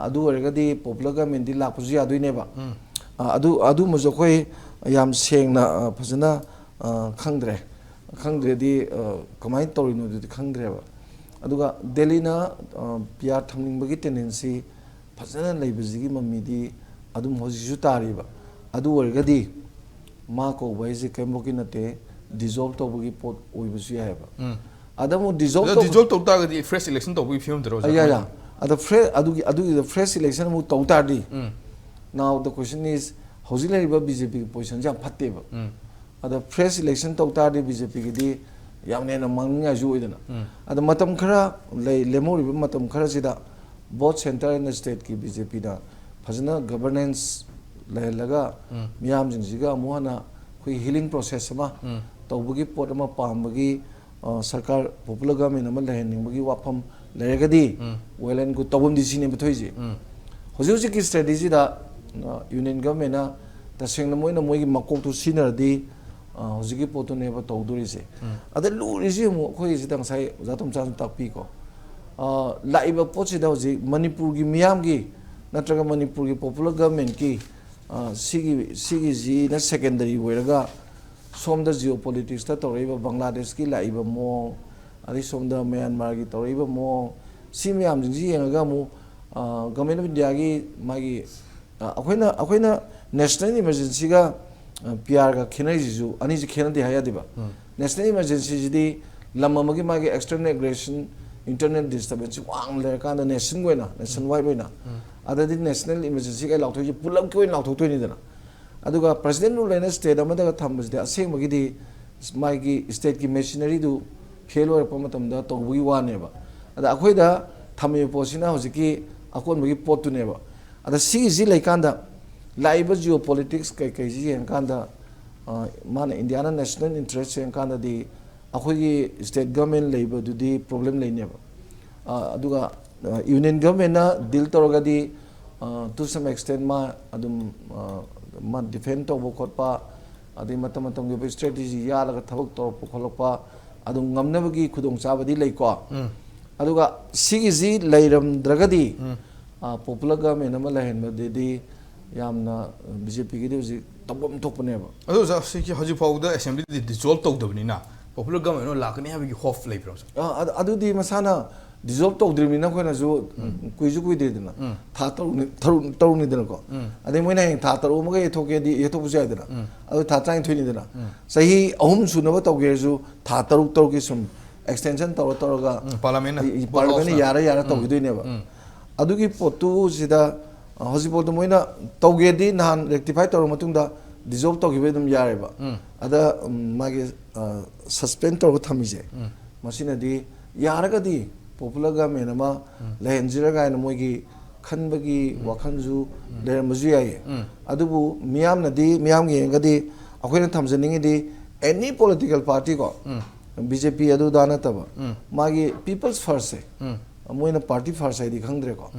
ꯑꯗꯨ ꯑꯣꯏꯔꯒꯗꯤ ꯄꯣꯄꯨꯂꯔ ꯒꯚꯔꯟꯃꯦꯟꯠꯗꯤ ꯂꯥꯛꯄꯁꯨ ꯌꯥꯗꯣꯏꯅꯦꯕ ꯑꯗꯨꯃꯁꯨ ꯑꯩꯈꯣꯏ ꯌꯥꯝ ꯁꯦꯡꯅ ꯐꯖꯅ ꯈꯪꯗ꯭ꯔꯦꯗꯤ ꯀꯃꯥꯏꯅ ꯇꯧꯔꯤꯅꯣ ꯑꯗꯨꯗꯤ ꯈꯪꯗ꯭ꯔꯦꯕ ꯑꯗꯨꯒ ꯗꯦꯜꯂꯤꯅ PR ꯊꯝꯅꯤꯡꯕꯒꯤ ꯇꯦꯟꯗꯦꯟꯁꯤ ꯐꯖꯅ ꯂꯩꯕꯁꯤꯒꯤ ꯃꯃꯤꯗꯤ ꯑꯗꯨꯝ ꯍꯧꯖꯤꯛꯁꯨ ꯇꯥꯔꯤꯕ ꯑꯗꯨ ꯑꯣꯏꯔꯒꯗꯤ ꯃꯥ ꯀꯧꯕ ꯍꯥꯏꯁꯦ ꯀꯔꯤꯝꯐꯥꯎꯀꯤ ꯅꯠꯇꯦ ꯗꯤꯖꯣꯜቭ ꯇꯧꯕꯒꯤ ꯄꯣꯠ ꯑꯣꯏꯕꯁꯨ ꯌꯥꯏꯑꯕ ꯑꯗ ꯑꯃꯨꯛ ꯗꯤꯖꯣꯜቭ ꯇꯧ ꯇꯥꯔꯒꯗꯤ ꯐ꯭ꯔꯦꯁ ꯏꯂꯦꯛꯁꯟ ꯇꯧꯕꯒꯤ ꯐꯤꯕꯝꯗꯔꯣ ꯑꯗ ꯑꯗꯨꯒꯤꯗ ꯐ꯭ꯔꯦꯁ ꯏꯂꯦꯛꯁꯟ ꯑꯃꯨꯛ ꯇꯧ ꯇꯥꯔꯗꯤ ꯅꯥꯎ ꯗ ꯀ꯭ꯋꯦꯁꯟ ꯏꯁ ꯍꯧꯖꯤꯛ ꯂꯩꯔꯤꯕ BJPꯒꯤ ꯄꯣꯖꯤꯁꯟꯁꯦ ꯌꯥꯝ ꯐꯠꯇꯦꯕ ꯑꯗ ꯐ꯭ꯔꯦꯁ ꯏꯂꯦꯛꯁꯟ ꯇꯧ ꯇꯥꯔꯗꯤ BJPꯒꯤꯗꯤ ꯌꯥꯝ ꯍꯦꯟꯅ ꯃꯥꯡꯅꯤꯡꯉꯥꯏꯁꯨ ꯑꯣꯏꯗꯅ ꯑꯗ ꯃꯇꯝ ꯈꯔ ꯂꯦꯝꯍꯧꯔꯤꯕ ꯃꯇꯝ ꯈꯔꯁꯤꯗ ꯕꯣꯠ ꯁꯦꯟꯇꯔ ꯑꯦꯟ ꯁ꯭ꯇꯦꯠꯀꯤ BJPꯅ ꯐꯖꯅ ꯒꯕꯔꯅꯦꯟꯁ ꯂꯩꯍꯜꯂꯒ ꯃꯤꯌꯥꯝꯁꯤꯡꯁꯤꯒ ꯑꯃꯨꯛ ꯍꯟꯅ ꯑꯩꯈꯣꯏꯒꯤ ꯍꯤꯂꯤꯡ ꯄ꯭ꯔꯣꯁꯦꯁ ꯑꯃ ꯇꯧꯕꯒꯤ ꯄꯣꯠ ꯑꯃ ꯄꯥꯝꯕꯒꯤ ꯁꯔꯀꯥꯔ ꯄꯣꯄꯨꯂꯔ ꯒꯚꯔꯟꯃꯦꯟꯠ ꯑꯃ ꯂꯩꯍꯟꯅꯤꯡꯕꯒꯤ ꯋꯥꯐꯝ ꯂꯩꯔꯒꯗꯤ ꯋꯦꯜ ꯑꯦꯟ ꯒꯨꯗ ꯇꯧꯐꯝꯗꯤ ꯁꯤꯅꯦꯕ ꯊꯣꯛꯏꯁꯦ ꯍꯧꯖꯤꯛꯀꯤ ꯁ꯭ꯇ꯭ꯔꯦꯇꯦꯖꯤꯗ ꯌꯨꯅꯤꯌꯟ ꯒꯚꯔꯟꯃꯦꯟꯠꯅ ꯇꯁꯦꯡꯅ ꯃꯣꯏꯒꯤ ꯃꯀꯣꯛꯇꯨ ꯁꯤꯖꯤꯟꯅꯔꯗꯤ ꯍꯧꯖꯤꯛꯀꯤ ꯄꯣꯠꯇꯨꯅꯦꯕ ꯇꯧꯗꯣꯔꯤꯁꯦ ꯑꯗ ꯂꯨꯔꯤꯁꯤ ꯑꯃꯨꯛ ꯑꯩꯈꯣꯏꯒꯤꯁꯤꯗ ꯉꯁꯥꯏ ꯑꯣꯖꯥ ꯇꯣꯝꯆꯥꯁꯨ ꯇꯥꯛꯄꯤꯀꯣ ꯂꯥꯛꯏꯕ ꯄꯣꯠꯁꯤꯗ ꯍꯧꯖꯤꯛ ꯃꯅꯤꯄꯨꯔꯒꯤ ꯃꯤꯌꯥꯝꯒꯤ ꯅꯠꯇ꯭ꯔꯒ ꯃꯅꯤꯄꯨꯔꯒꯤ ꯄꯣꯄꯨꯂꯔ ꯒꯚꯔꯟꯃꯦꯟꯠꯀꯤ ꯁꯤꯒꯤꯁꯤꯅ ꯁꯦꯀꯦꯟꯗꯔꯤ ꯑꯣꯏꯔꯒ ꯁꯣꯝꯗ ꯖꯤꯑꯣ ꯄꯣꯂꯤꯇꯤꯛꯁꯇ ꯇꯧꯔꯛꯏꯕ ꯕꯪꯒ꯭ꯂꯥꯗꯦꯁꯀꯤ ꯂꯥꯛꯏꯕ ꯃꯑꯣꯡ ꯑꯗꯩ ꯁꯣꯝꯗ ꯃ꯭ꯌꯥꯟꯃꯥꯔꯒꯤ ꯇꯧꯔꯛꯏꯕ ꯃꯑꯣꯡ ꯁꯤ ꯃꯌꯥꯝꯁꯤꯡꯁꯤ ꯌꯦꯡꯉꯒ ꯑꯃꯨꯛ ꯒꯚꯔꯟꯃꯦꯟꯠ ꯑꯣꯐ ꯏꯟꯗꯤꯌꯥꯒꯤ ꯃꯥꯒꯤ ꯑꯩꯈꯣꯏꯅ ꯅꯦꯁꯅꯦꯜ ꯏꯃꯔꯖꯦꯟꯁꯤꯒ PRꯒ ꯈꯦꯠꯅꯔꯤꯁꯤꯁꯨ ꯑꯅꯤꯁꯤ ꯈꯦꯠꯅꯗꯦ ꯍꯥꯏ ꯌꯥꯗꯦꯕ ꯅꯦꯁꯅꯦꯜ ꯏꯃꯔꯖꯦꯟꯁꯤꯁꯤꯗꯤ ꯂꯝ ꯑꯃꯒꯤ ꯃꯥꯒꯤ ꯑꯦꯛꯁꯇꯔꯅꯦꯜ ꯑꯦꯒ꯭ꯔꯦꯁꯟ ꯏꯟꯇꯔꯅꯦꯜ ꯗꯤꯁꯇꯔꯕꯦꯟꯁꯁꯤ ꯋꯥꯡꯅ ꯂꯩꯔꯀꯥꯟꯗ ꯅꯦꯁꯟꯒꯤ ꯑꯣꯏꯅ ꯅꯦꯁꯟ ꯋꯥꯏꯗ ꯑꯣꯏꯅ ꯑꯗꯗꯤ ꯅꯦꯁꯅꯦꯜ ꯏꯃꯔꯖꯦꯟꯁꯤꯒ ꯂꯥꯎꯊꯣꯛꯏꯁꯤ ꯄꯨꯂꯞꯀꯤ ꯑꯣꯏꯅ ꯂꯥꯎꯊꯣꯛꯇꯣꯏꯅꯤꯗꯅ ꯑꯗꯨꯒ ꯄ꯭ꯔꯁꯤꯗꯦꯟ ꯔꯨꯜ ꯍꯥꯏꯅ ꯁ꯭ꯇꯦꯠ ꯑꯃꯗꯒ ꯊꯝꯕꯁꯤꯗꯤ ꯑꯁꯦꯡꯕꯒꯤꯗꯤ ꯃꯥꯒꯤ ꯁ꯭ꯇꯦꯠꯀꯤ ꯃꯦꯁꯤꯅꯔꯤꯗꯨ ꯐꯦꯜ ꯑꯣꯏꯔꯛꯄ ꯃꯇꯝꯗ ꯇꯧꯕꯒꯤ ꯋꯥꯅꯦꯕ ꯑꯗ ꯑꯩꯈꯣꯏꯗ ꯊꯝꯃꯤꯕ ꯄꯣꯠꯁꯤꯅ ꯍꯧꯖꯤꯛꯀꯤ ꯑꯀꯣꯟꯕꯒꯤ ꯄꯣꯠꯇꯨꯅꯦꯕ ꯑꯗ ꯁꯤꯒꯤꯁꯤ ꯂꯩꯀꯥꯟꯗ ꯂꯥꯛꯏꯕ ꯖꯤꯑꯣ ꯄꯣꯂꯤꯇꯤꯛꯁ ꯀꯩꯀꯩꯁꯤ ꯌꯦꯡꯀꯥꯟꯗ ꯃꯥꯅ ꯏꯟꯗꯤꯌꯥꯅ ꯅꯦꯁꯅꯦꯜ ꯏꯟꯇꯔꯦꯁ ꯌꯦꯡꯀꯥꯟꯗꯗꯤ ꯑꯩꯈꯣꯏꯒꯤ ꯁ꯭ꯇꯦꯠ ꯒꯚꯔꯟꯃꯦꯟꯠ ꯂꯩꯕꯗꯨꯗꯤ ꯄ꯭ꯔꯣꯕ꯭ꯂꯦꯝ ꯂꯩꯅꯦꯕ ꯑꯗꯨꯒ ꯌꯨꯅꯤꯌꯟ ꯒꯚꯔꯟꯃꯦꯟꯠꯅ ꯗꯤꯜ ꯇꯧꯔꯒꯗꯤ ꯇꯨ ꯁꯝ ꯑꯦꯛꯁꯇꯦꯟ ꯃꯥ ꯑꯗꯨꯝ ꯃꯥ ꯗꯤꯐꯦꯟ ꯇꯧꯕ ꯈꯣꯠꯄ ꯑꯗꯩ ꯃꯇꯝꯒꯤ ꯑꯣꯏꯕ ꯏꯁꯇ꯭ꯔꯦꯇꯦꯖꯤ ꯌꯥꯜꯂꯒ ꯊꯕꯛ ꯇꯧꯔꯛꯄ ꯈꯣꯠꯂꯛꯄ ꯑꯗꯨꯝ ꯉꯝꯅꯕꯒꯤ ꯈꯨꯗꯣꯡꯆꯥꯕꯗꯤ ꯂꯩꯀꯣ ꯑꯗꯨꯒ ꯁꯤꯒꯤꯁꯤ ꯂꯩꯔꯝꯗ꯭ꯔꯒꯗꯤ ꯄꯣꯄꯨꯂꯔ ꯒꯚꯔꯟꯃꯦꯟꯠ ꯑꯃ ꯂꯩꯍꯟꯕꯗꯗꯤ ꯌꯥꯝꯅ BJPꯒꯤꯗꯤ ꯍꯧꯖꯤꯛ ꯇꯧꯐꯝ ꯊꯣꯛꯄꯅꯦꯕ ꯑꯗꯣ ꯍꯧꯖꯤꯛ ꯐꯥꯎꯕꯗ ꯑꯦꯁꯦꯝꯕ꯭ꯂꯤꯗꯤ ꯗꯤꯖꯣꯜቭ ꯇꯧꯗꯕꯅꯤꯅ ꯄꯣꯄꯨꯂꯔ ꯒꯚꯔꯟꯃꯦꯟꯠ ꯂꯥꯛꯀꯅꯤ ꯍꯥꯏꯕꯒꯤ ꯍꯣꯞ ꯂꯩꯕ꯭ꯔꯣ ꯑꯗꯨꯗꯤ ꯃꯁꯥꯅ ꯗꯤꯖꯣꯜቭ ꯇꯧꯗ꯭ꯔꯤꯕꯅꯤꯅ ꯑꯩꯈꯣꯏꯅꯁꯨ ꯀꯨꯏꯗꯦꯗꯅ ꯊꯥ ꯇꯔꯨꯛꯅꯤꯗꯅꯀꯣ ꯑꯗꯩ ꯃꯣꯏꯅ ꯍꯌꯦꯡ ꯊꯥ ꯇꯔꯨꯛ ꯑꯃꯒ ꯌꯩꯊꯣꯛꯀꯦꯗꯤ ꯌꯩꯊꯣꯛꯄꯁꯨ ꯌꯥꯏꯗꯅ ꯑꯗꯨ ꯊꯥ 19ꯅꯤꯗꯅ ꯆꯍꯤ 3 ꯁꯨꯅꯕ ꯇꯧꯒꯦꯔꯁꯨ ꯊꯥ ꯇꯔꯨꯛꯀꯤ ꯁꯨꯝ ꯑꯦꯛꯁꯇꯦꯟꯁꯟ ꯇꯧꯔꯒ ꯄꯥꯔꯂꯥꯃꯦꯟꯠꯅ ꯌꯥꯔ ꯇꯧꯈꯤꯗꯣꯏꯅꯦꯕ ꯑꯗꯨꯒꯤ ꯄꯣꯠꯇꯨ ꯁꯤꯗ ꯍꯧꯖꯤꯛꯐꯥꯎꯗ ꯃꯣꯏꯅ ꯇꯧꯒꯦꯗꯤ ꯅꯍꯥꯟ ꯔꯦꯛꯇꯤꯐꯥꯏ ꯇꯧꯔꯕ ꯃꯇꯨꯡꯗ ꯗꯤꯖꯣꯜቭ ꯇꯧꯈꯤꯕ ꯑꯗꯨꯝ ꯌꯥꯔꯦꯕ ꯑꯗ ꯃꯥꯒꯤ ꯁꯁꯄꯦꯟ ꯇꯧꯔꯒ ꯊꯝꯃꯤꯁꯦ ꯃꯁꯤꯅꯗꯤ ꯌꯥꯔꯒꯗꯤ ꯄꯣꯄꯨꯂꯔ ꯒꯚꯔꯟꯃꯦꯟꯠ ꯑꯃ ꯂꯩꯍꯟꯁꯤꯔ ꯀꯥꯏꯅ ꯃꯣꯏꯒꯤ ꯈꯟꯕꯒꯤ ꯋꯥꯈꯜꯁꯨ ꯂꯩꯔꯝꯕꯁꯨ ꯌꯥꯏꯌꯦ ꯑꯗꯨꯕꯨ ꯃꯤꯌꯥꯝꯒꯤ ꯌꯦꯡꯉꯒꯗꯤ ꯑꯩꯈꯣꯏꯅ ꯊꯝꯖꯅꯤꯡꯉꯤꯗꯤ ꯑꯦꯅꯤ ꯄꯣꯂꯤꯇꯤꯀꯦꯜ ꯄꯥꯔꯇꯤ ꯀꯣ BJP adu dana taba magi people's first se moina party first ai di khangdre ko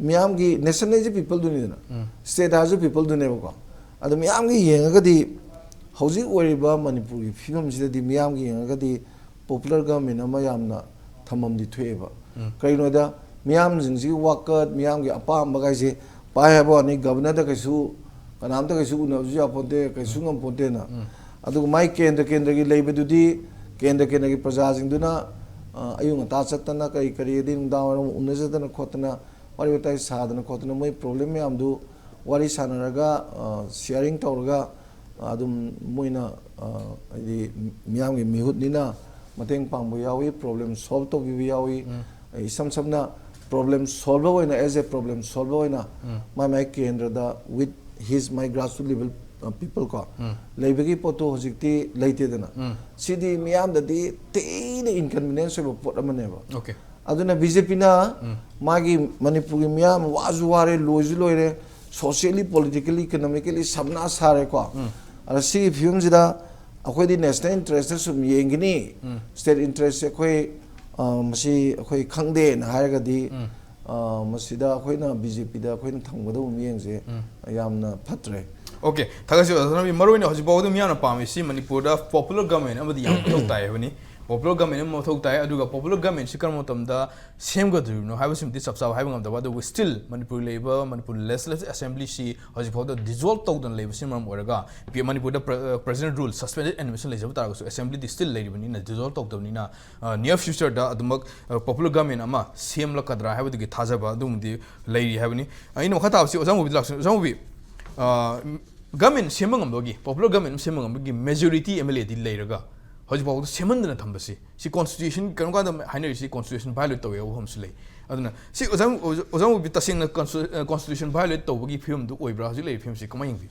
miyam gi national ji people duni na state has people dune ko adu miyam gi yenga di hauji oriba manipur gi phimam ji di miyam gi yenga di popular government ama yamna thamam di thueba kaino da miyam jing ji wakat miyam gi apam bagai je pai ha bo ni governor da kaisu kanam da kaisu na ju aponte kaisu ngam ponte na adu mai kendra gi leibadudi kendra gi praja jing duna ayung ta chatna kai kari din dawaram unajadana khotna wari tai sadana khotna mai problem me amdu wari sanaraga sharing tawraga adum moina di miyam gi mihut nina mateng pangbu yawi problem solve to bi yawi isam samna problem solve hoina as a problem solve hoina mai kendra da with his my grassroots level people ko leibagi poto hojikti leite dana sidi miyam da di te inconvenience of pot amane ba okay aduna BJP na magi manipur gi miyam wazuare loire socially politically economically sabna sare ko ala si film jida akhoi di national interest sum yengini state interest akhoi masi akhoi khangde na haraga di masida akhoi na BJP da akhoi na thangbodo miyengje yamna phatre okay thagasi asami maroi hoji bawdu miyana pami si manipur da popular government amadi yam thok tai bani popular government mo thok tai aduga popular government sikar mo tamda same go do no have sim this subsab have ngam da wadu we still manipur labor manipur legislative assembly si hoji bawdu dissolve to don labor sim oraga pi manipur da president rule suspended animation legislative tar so assembly di still lady bani na dissolve to don na near future da adumak popular government ama same la kadra have di thajaba dum di lady have ni aino khata si ozam bi ozam bi government semang ambogi popular government semang ambogi majority MLA di leiraga hoji bawu semandana thambasi si constitution kan ka da hainer si constitution violate tawe hom sule aduna si ozam bi tasing constitution violate tawgi film du oibra hoji le film si kamai ngi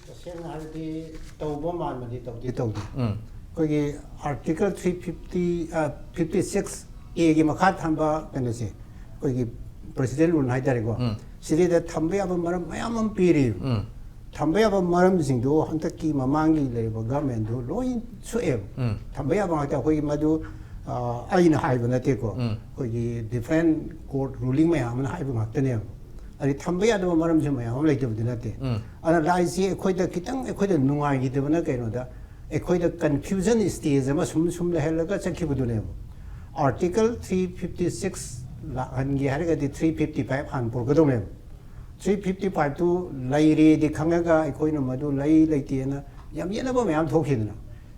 tasing haldi tawbo man mani tawdi kogi article 350 56 a gi makha thamba kanase kogi president rule haidare go siri da thambe aba maram mayam piri Tambaya maram singdo hantakki mamangi leba government do loin sueb tambaya ba ta koi madu aina haiba na te ko koi different court ruling ma amna haiba ngakne ari tambaya do maram jema ya homlai te budina te ana lai si koi da kitang koi da nungai gi de bana kai no da koi da confusion stage ma sum la hel ga chakhi budune article 356 la an gi har ga di 355 an por ga do ne 355 to lairi di khangaga ikoina madu lai laitiena yam yena ba mayam thokidna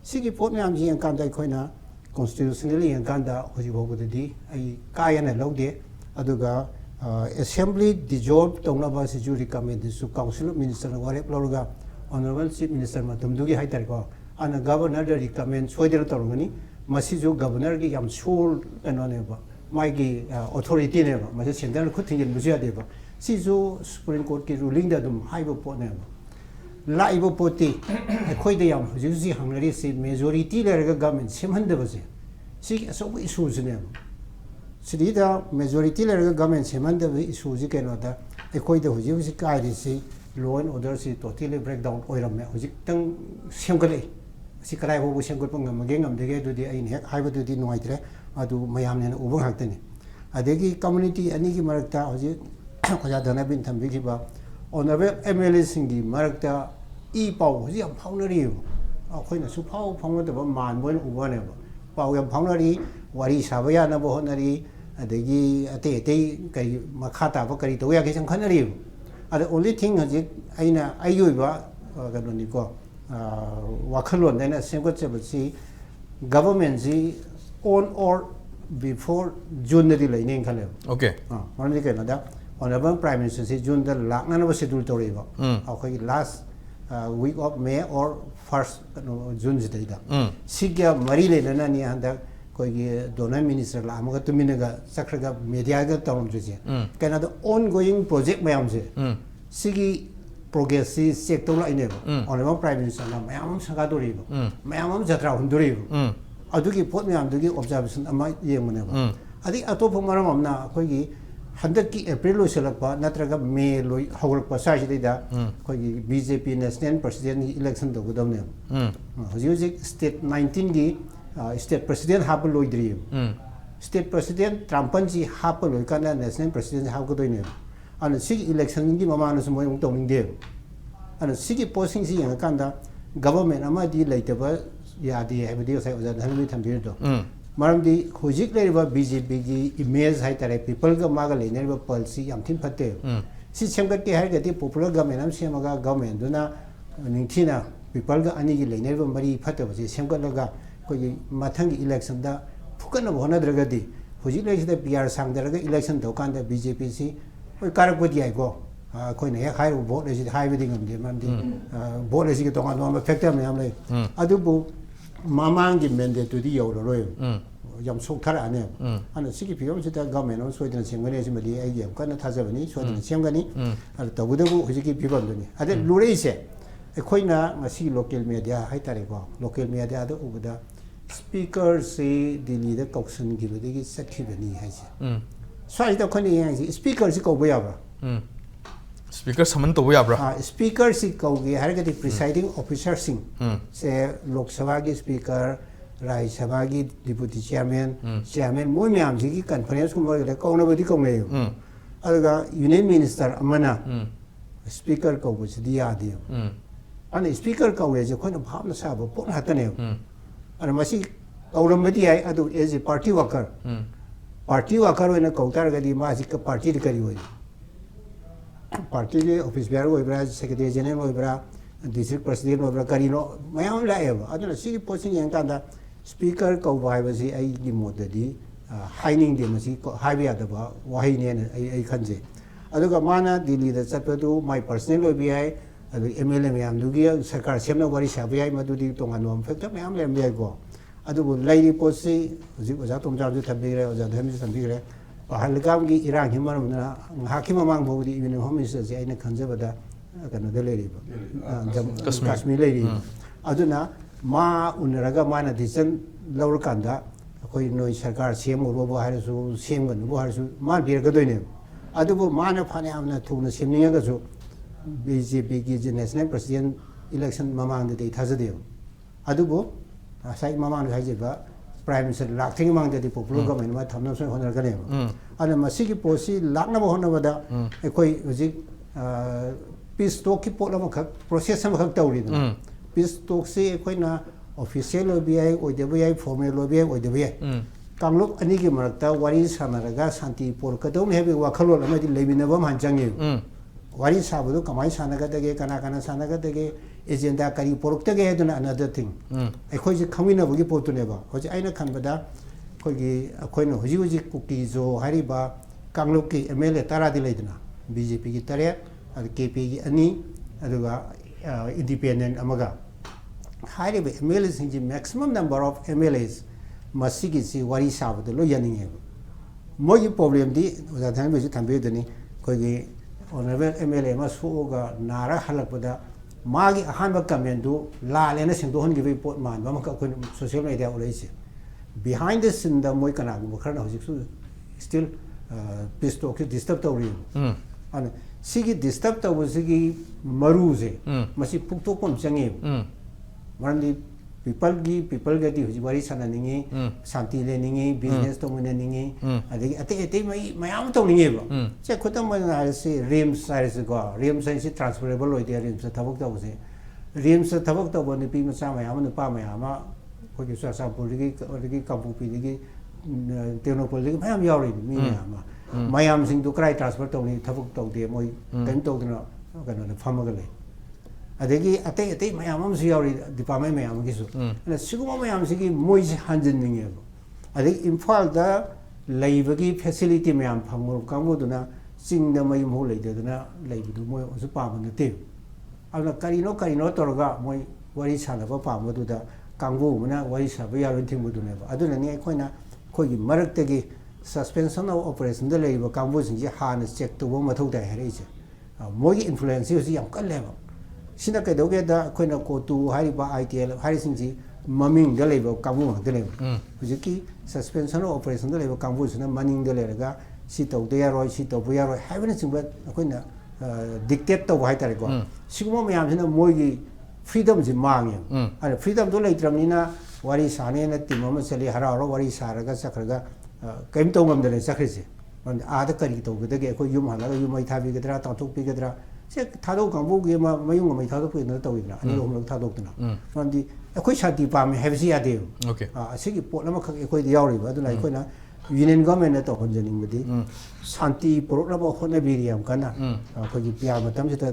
sigi pot mayam ji kan da ikoina constitutionally kan da hoji bogu di ai kayana logde aduga assembly dissolve tongna ba si ju recommend su council of minister ware plorga honorable chief minister matum dugi haitar ko ana governor da recommend soidera torngani masi ju governor gi yam sur kanone ba mai gi authority ne ba masi central khutin buja de ba Sizu Supreme Court ki ruling da dum haibo pot ne la ibo poti khoi de yam juzi hangrari si majority le ga government semhan de base si so issue ne si da majority le ga government semhan de issue ji ke no da khoi de juzi kai ri si law and order si totally breakdown oiram me juzi tang semgale si karai bo semgol pang ngam ge ngam de ge du di ai ne haibo du di noi tre adu mayam ne ubang hakte ne adegi community ani ki marakta juzi Khongchat dana bin thambi ki ba honorable MLA singi marakta I pau ji am phaunari akhoi na su phau phang da ba man boin uba ne ba pau yam phaunari wari sabaya na bo honari adegi ate kai makha ta ba kari to ya ke sang khanari the only thing ji aina ayu ba ga no ni ko wakhalon na semgot che ba si government ji on or before June ri lai ning khale okay man ni ke na da Honorable Prime Minister si June the lakna schedule to riba. Okay, last week of May or first June jida. Sigya marile na ni anda koi donor minister la amaga tuminaga sakraga media ga taum jisi. Kana the ongoing project mayam je. Sigi progress si sector la ineba. Honorable Prime Minister la mayam sanga to riba. Mayam jatra hunduri. Adugi pot mayam dugi observation ama yemune. Adi atopo maram amna koi Handaki April Selakpa, Natraga May Howard Pasajida, BJP National President election to Gudom. Music State 19 gi state president hapa loi dream state president Trumpanji hapa loi kana national president hapa doi ne ana sig election gi mama na sumo yung tong de ana sig posting si yang kanda government ama di laite ba ya di ha video sai oja dhan mi tham bir do maram di hojik le ba BJP gi image hai tare people ga ma ga le ne ba policy yam thin phatte si semgat ke har ga di popular government am sema ga government duna ningthina people ga ani gi le ne ba mari phatte ba si semgat la ga ko gi mathang gi election da phukana bhona draga di hojik le sida PR sang daraga election do kan da BJP si oi karak bodi ai go khoi ne khai ro vote le si hai bi ngam de mam di vote le si ke tonga no factor me am le adu bu mamang gi mende tu di yo ro yam sok thar ane ana sigi phigam sita government on soidna semgane si mali ai yam kana thajabani soidna semgani ala tabudabu hojiki phigam duni ade lurei se khoi na ngasi local media hai tare ko local media da ubuda speaker se dili da kausan gi bodi gi sakhi bani hai se swai da khoni yang si speaker si ko boya ba speaker saman to ya bra speaker si ko gi har ga di presiding officer sing se lok sabha gi speaker Rai Sabha gi deputy chairman moi myam ji gi conference ko mo ko na bodi ko me aduga union minister amana speaker ko bu si dia di ana speaker ko we je ko na bhamna sa bo pon hatane ana masi auram bedi ai adu as a party worker we na ko tar ga di ma ji ka party ri kari hoy party ge office bear hoy bra secretary general hoy bra district president hoy bra kari no mayam la e aduna si posting yang kanda speaker ko bai ba si ai gi mod di haining de masi ko haibi ya da ba wahi ne ai khanje aduga mana delhi da chapadu my personal bi ai adu MLA myam du gi sarkar semna wari sa bi ai madu di tonga no factor myam le bi ai ko adu lai posi ji oja tom jar ju thabi re oja dhami thabi re halgam gi irang himar na hakim mang bo di even home minister ji ai na khanje ba da kana de le ri ba kashmir le ri aduna ma unraga mana decision laur kanda koi noi sarkar sem ro bo har su sem gan bo har su ma bir ga doine adubu mana phane amna thuna semninga ga su BJP gi national president election mamang de thajade adubu sai mamang hai je ba prime minister lakthing mang de popular government ma thamna so honar ga ne ana masi gi posi lakna bo hona bada koi ji peace talk ki pola ma khak process ma khak tawri peace talk se koi na official OBI ODBI formal OBI ODBI kanglok ani gi marakta wari sanaraga santi por kadom hebi wakhalo amadi lebinaba manjangi wari sabudu kamai sanaga dege kana sanaga dege agenda kari porokta ge heduna another thing ai khoi ji khamina bugi potune ba hoji aina khanbada khoi gi khoi no hoji kuki jo hari ba kanglok ki MLA tara di leidna BJP gi tare KP gi ani aduga independent amaga hari ba MLA sinji maximum number of MLAs masigi si wari sabudu lo yaninge mogi problem di oja than be ji thambe dani khoi gi honorable MLA ma suga nara halakpada magi ahanba kamendu la lena singdo hon gibi pot man ba maka kun social media olaise behind the scene da moi kana bu khana hojik su still peace talk disturb tawri an sigi disturb taw sigi maruze masi pukto kom change marandi people ga di wari sana ningi santi le ningi business to mun ningi adi ate mayam to ningi ba che khotam ma se rims sai go rims sai transferable oi dia rims thabak to se rims thabak to boni pi ma sa mayam nu pa mayam ma ko ki sa puri ki kampu pi ki tenopol ki mayam yauri mi mayam sing to cry transfer to ni thabak to de moi kan to no kana phamaga le adegi ate mayam si yauri department mayam gi su na siguma mayam sigi moi hanjin ninge adegi imphal da leibagi facility mayam phangor kamoduna singda mai mo leidena leibudu moi osu pamna te ala karino torga moi wari sala ba pamdu da kangbu muna wari sabu yarin thimudune ba aduna ni khoina khogi maraktegi suspension of operation da leiba kangbu singi hana check to bo mathau da hereise moi influence yu yam kalleba sina kai doge da khoina ko tu hari ba ITL hari singji maming da lebo kamu da lebo hujiki suspension of operation da lebo kamu sina maning da lerga si to de yaroi si to bu yaroi haibena singba khoina dictate to hai tare ko siguma mayam sina moi gi freedom ji mangi ana freedom do leitramnina wari sane na timama chali hararo wari saraga sakraga kaim to ngam dale sakrise man ada kari to gede ge ko yum halaga yum mai thabi gedra ta thok pi gedra se thado kambu ge ma mayung mai thado pi na to idra ani hom lok thado tna man di ko shanti pa me have si ade okay asigi pot lama khak ko di yauri ba duna ko na union government na to honjaning mudi shanti pro na ba hona biriam kana ko ji pya matam se ta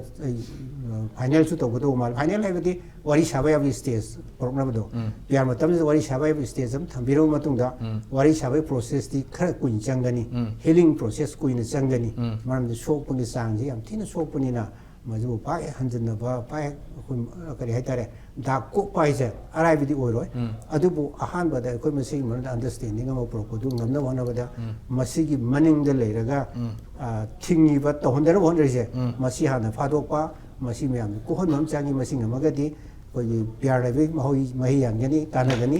final su to go mal final hai bidi wari sabai of stage program do pya matam se wari sabai of stage am thambiro matung da wari sabai process ti khara kuin changani healing process kuin changani man de sok pang sang ji am thina sok pani na mazu pa hanjan na ba pa kari hai tare da ko pai je arai bidi oiroi adu bu ahan ba da ko masi man understanding am pro ko du ngam na wana ba da masi gi maning de leiraga thingi ba to hondar bon re je masi hana phadok pa masi me am ko hon mam changi masi ngam ga di ko ji pyar re mahi yang gani kana gani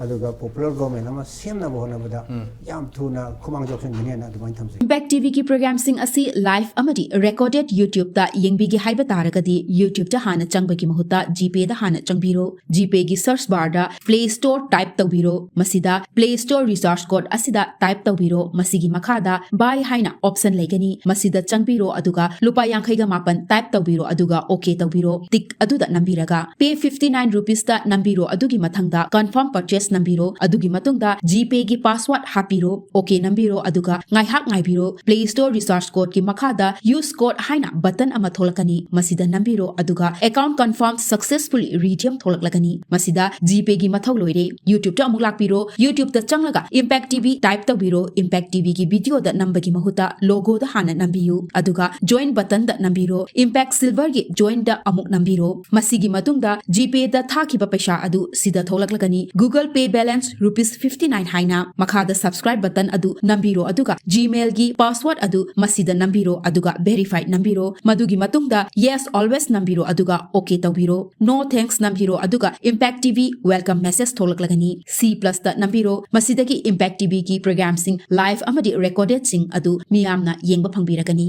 adu ga popular government ama sem na bona ba da yam thuna khumang jok sen gani na du ban tham se Impact TV ki program sing asi live amadi recorded YouTube da yengbi gi haiba taragadi YouTube da hana changba ki mahuta GPay da hana changbiro GPay gi search bar da Play Store type tawbiro masida Play Store resource code asida type tawbiro masigi makhada buy haina option legani masida changbiro aduga lupa yankhai ga mapan type tawbiro aduga okay tawbiro tik aduda nambiraga pay 59 rupees da nambiro adugi mathangda confirm purchase nambiro adugi matungda GPay gi password hapiro okay nambiro aduga ngai hak ngai biro Play Store resource code ki makhada use code haina button ama tholakani masida nambiro aduga account confirmed successfully redeem tholaklagani masida GPay gi mathau loire YouTube ta amuk lakpiro YouTube ta changlaga Impact TV type tawbiro Impact TV gi video da nambagi mahuta logo da hana nambiyu aduga join button da nambiro Impact Silver gi join da amuk nambiro masigi matungda GPay da thakiba paisa adu sida tholaklagani Google Pay balance rupees 59 haina makhada subscribe button adu nambiro aduga Gmail gi password adu masida nambiro aduga verified nambiro madugi matungda yes always nambiro aduga okay tawbiro no thanks nambiro aduga Impact TV welcome message tholaklagani C+ da nambiro masidagi Impact TV ki program sing live amadi recorded sing adu miyamna yengba phangbiragani